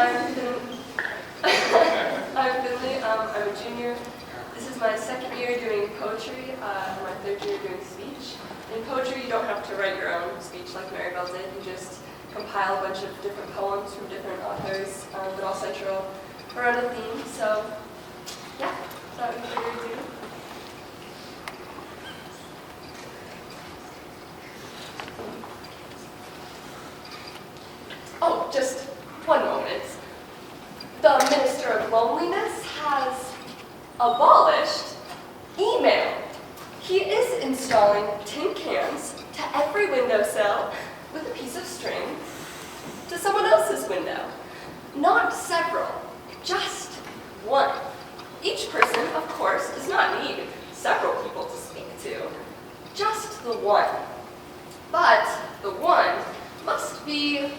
I'm Finley. I'm a junior. This is my second year doing poetry, and my third year doing speech. In poetry, you don't have to write your own speech like Maribel did. You just compile a bunch of different poems from different authors, but all central around a theme. So, yeah, without any further ado. Oh, just one moment. The Minister of Loneliness has abolished email. He is installing tin cans to every windowsill with a piece of string to someone else's window. Not several, just one. Each person, of course, does not need several people to speak to, just the one. But the one must be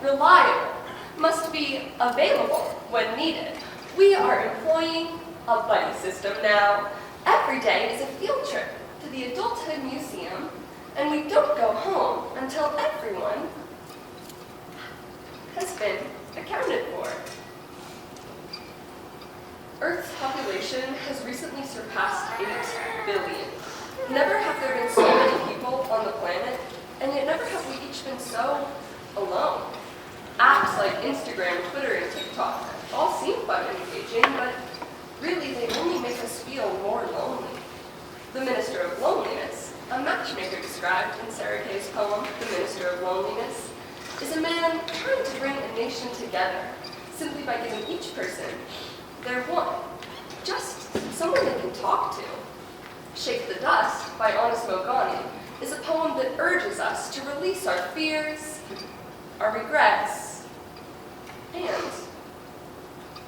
reliable, must be available when needed. We are employing a buddy system now. Every day is a field trip to the Adulthood Museum, and we don't go home until everyone has been accounted for. Earth's population has recently surpassed 8 billion. Never have there been so many people on the planet, and yet never have we each been so alone. Apps like Instagram, Twitter, and TikTok all seem fun and engaging, but really they only make us feel more lonely. The Minister of Loneliness, a matchmaker described in Sarah Kay's poem, The Minister of Loneliness, is a man trying to bring a nation together simply by giving each person their one, just someone they can talk to. Shake the Dust by Honest Mogani is a poem that urges us to release our fears, our regrets, and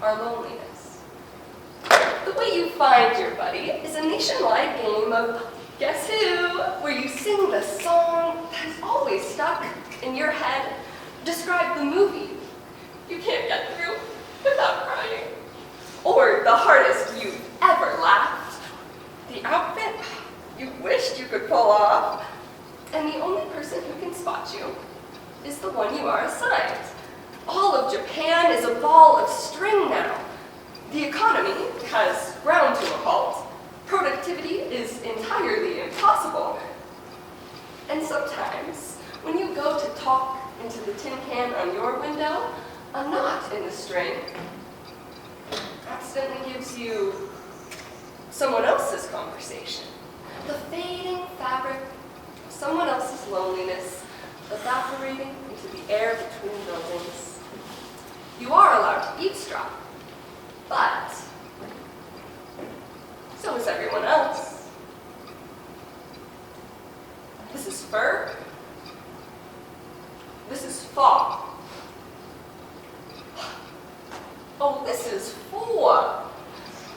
our loneliness. The way you find your buddy is a nationwide game of Guess Who, where you sing the song that is always stuck in your head. Describe the movie you can't get through without crying, or the hardest you've ever laughed, the outfit you wished you could pull off, and the only person who can spot you is the one you are assigned. All of Japan is a ball of string now. The economy has ground to a halt. Productivity is entirely impossible. And sometimes, when you go to talk into the tin can on your window, a knot in the string accidentally gives you someone else's conversation. The fading fabric of someone else's loneliness evaporating into the air between buildings. You are allowed to eavesdrop, but so is everyone else. This is fur. This is fall. Oh, this is for.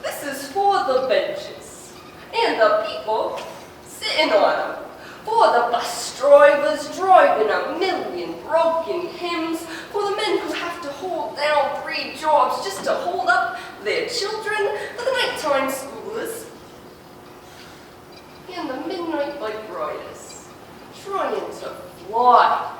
This is for the benches and the people sitting on them. For the bus drivers driving a million broken hymns, for the men who have to hold down 3 jobs just to hold up their children, for the nighttime schoolers, and the midnight bike riders trying to fly.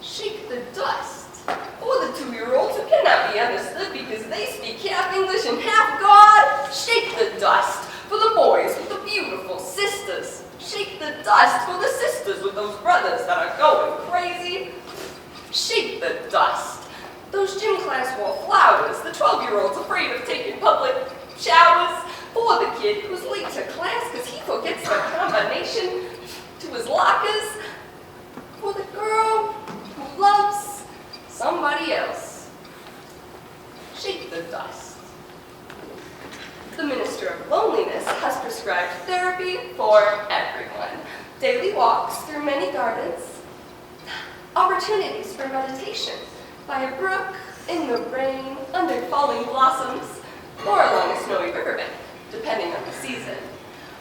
Shake the dust for the 2-year-olds who cannot be understood because they speak half English and half God. Shake the dust for the boys with the beautiful sisters. Shake the dust for the sisters with those brothers that are going crazy. Shake the dust. Those gym class wallflowers, the 12-year-olds afraid of taking public showers. For the kid who's late to class because he forgets the combination to his lockers. For the girl who loves somebody else. Shake the dust. The Minister of Loneliness has prescribed therapy for everyone. Daily walks through many gardens, opportunities for meditation by a brook, in the rain, under falling blossoms, or along a snowy riverbank, depending on the season.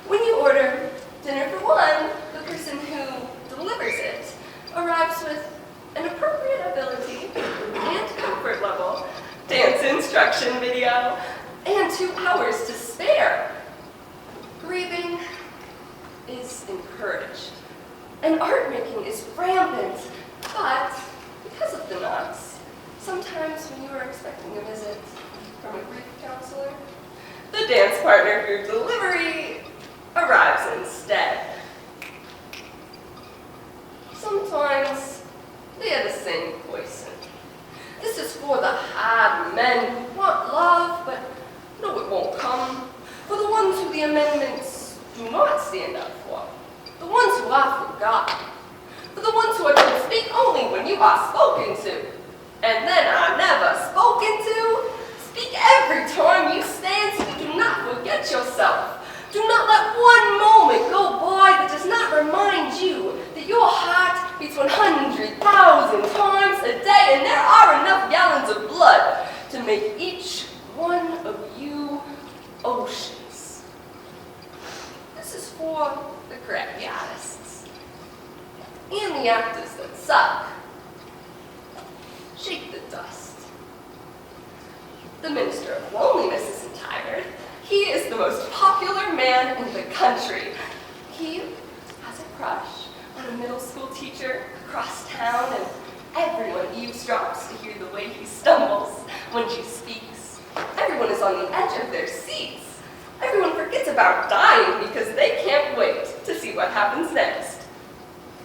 When you order dinner for one, the person who delivers it arrives with an appropriate ability and comfort level, dance instruction video, and 2 hours to spare. Grieving is encouraged, and art making is rampant, but because of the knots, sometimes partner for delivery arrives instead. Sometimes they are the same poison. This is for the hard men who want love, but no, it won't come. For the ones who the amendments do not stand up for. The ones who are forgotten. For the ones who are to speak only when you are spoken to. And then are never spoken to. Speak every time you stand, so you do not forget yourself. Do not let one moment go by that does not remind you that your heart beats 100,000 times a day, and there are enough gallons of blood to make each one of you oceans. This is for the crappy artists and the actors that suck. Shake the dust. The Minister of Loneliness isn't tired. He is the most popular man in the country. He has a crush on a middle school teacher across town, and everyone eavesdrops to hear the way he stumbles when she speaks. Everyone is on the edge of their seats. Everyone forgets about dying because they can't wait to see what happens next.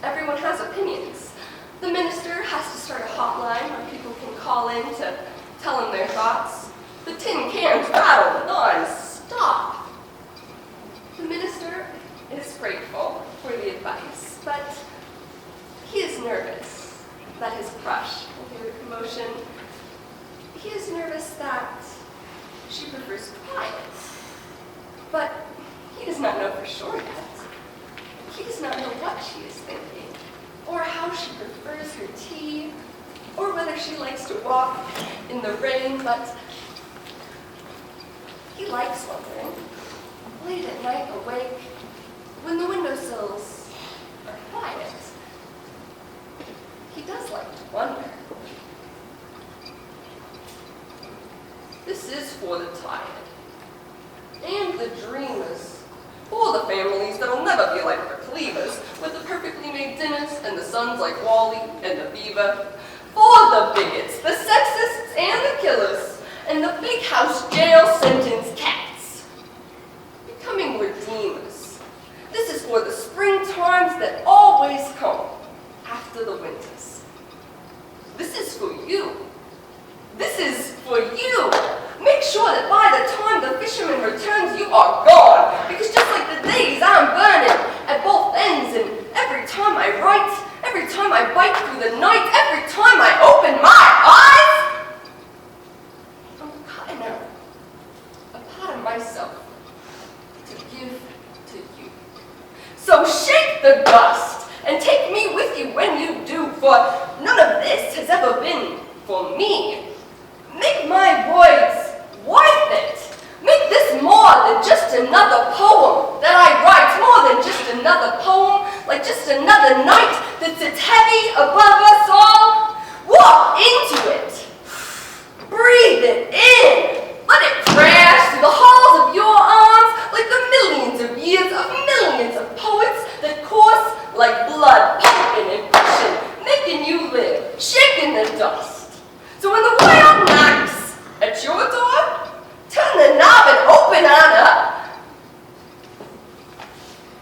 Everyone has opinions. The minister has to start a hotline where people can call in to tell him their thoughts. The tin cans rattle non-stop. The minister is grateful for the advice, but he is nervous that his crush will hear the commotion. He is nervous that she prefers quiet, but he does not know for sure yet. He does not know what she is thinking, or how she prefers her tea, or whether she likes to walk in the rain, but he likes wondering, late at night awake, when the windowsills are quiet. He does like to wonder. This is for the tired, and the dreamers, for the families that'll never be like the Cleavers, with the perfectly made dinners and the sons like Wally and the Beaver, for the bigots, the sexists and the killers, and the big house jail sentence cats. Becoming redeemers. This is for the spring times that always come after the winters. This is for you. This is for you. Make sure that by the time the fisherman returns, you are gone. Because just like the days, I'm burning at both ends, and every time I write, every time I bite through the night, every time I open my eyes, I'm cutting out a part of myself to give to you. So shake the dust and take me with you when you do, for none of this has ever been for me. Make my words worth it. Make this more than just another poem that I write, more than just another poem, like just another night that sits heavy above us all. Walk into it. Breathe it in. Let it crash through the halls of your arms like the millions of years of millions of poets that course like blood, pumping and pushing, making you live, shaking the dust. So when the world knocks at your door, turn the knob and open on up.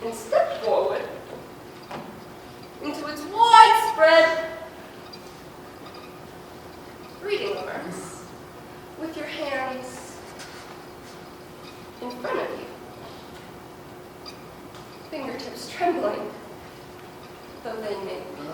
And step forward into its widespread reading works with your hands in front of you, fingertips trembling, though they may be.